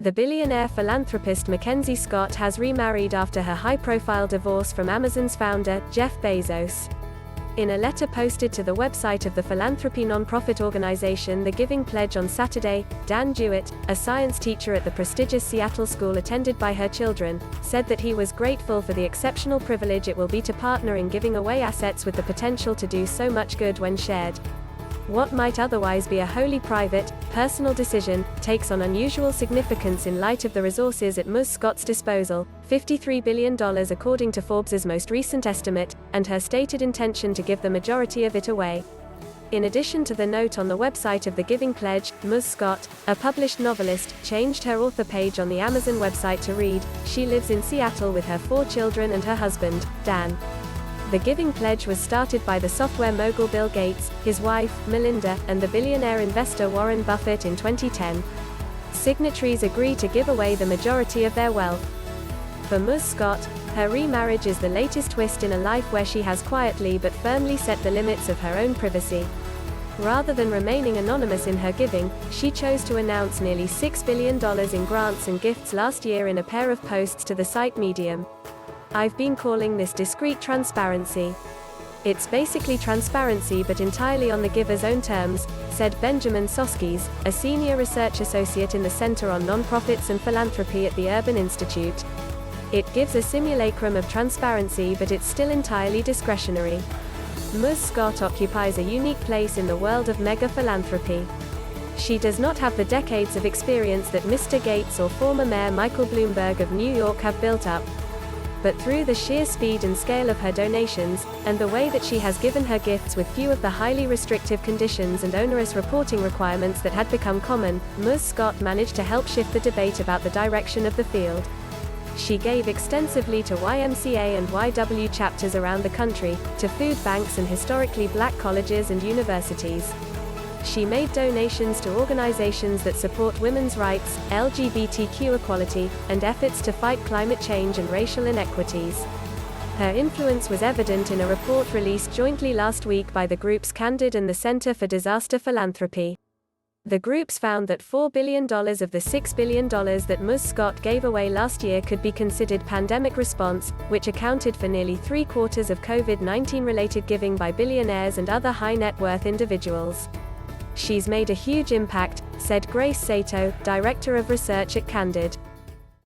The billionaire philanthropist MacKenzie Scott has remarried after her high-profile divorce from Amazon's founder, Jeff Bezos. In a letter posted to the website of the philanthropy nonprofit organization The Giving Pledge on Saturday, Dan Jewett, a science teacher at the prestigious Seattle school attended by her children, said that he was grateful for the exceptional privilege it will be to partner in giving away assets with the potential to do so much good when shared. What might otherwise be a wholly private, personal decision, takes on unusual significance in light of the resources at Ms. Scott's disposal, $53 billion according to Forbes's most recent estimate, and her stated intention to give the majority of it away. In addition to the note on the website of The Giving Pledge, Ms. Scott, a published novelist, changed her author page on the Amazon website to read, "She lives in Seattle with her 4 children and her husband, Dan." The Giving Pledge was started by the software mogul Bill Gates, his wife, Melinda, and the billionaire investor Warren Buffett in 2010. Signatories agree to give away the majority of their wealth. For Ms. Scott, her remarriage is the latest twist in a life where she has quietly but firmly set the limits of her own privacy. Rather than remaining anonymous in her giving, she chose to announce nearly $6 billion in grants and gifts last year in a pair of posts to the site Medium. "I've been calling this discreet transparency. It's basically transparency but entirely on the giver's own terms," said Benjamin Soskis, a senior research associate in the Center on Nonprofits and Philanthropy at the Urban Institute. "It gives a simulacrum of transparency but it's still entirely discretionary." Ms. Scott occupies a unique place in the world of mega philanthropy. She does not have the decades of experience that Mr. Gates or former Mayor Michael Bloomberg of New York have built up. But through the sheer speed and scale of her donations, and the way that she has given her gifts with few of the highly restrictive conditions and onerous reporting requirements that had become common, Ms. Scott managed to help shift the debate about the direction of the field. She gave extensively to YMCA and YW chapters around the country, to food banks and historically black colleges and universities. She made donations to organizations that support women's rights, LGBTQ equality, and efforts to fight climate change and racial inequities. Her influence was evident in a report released jointly last week by the groups Candid and the Center for Disaster Philanthropy. The groups found that $4 billion of the $6 billion that Ms. Scott gave away last year could be considered pandemic response, which accounted for nearly 3/4 of COVID-19 related giving by billionaires and other high net worth individuals. "She's made a huge impact," said Grace Sato, Director of Research at Candid.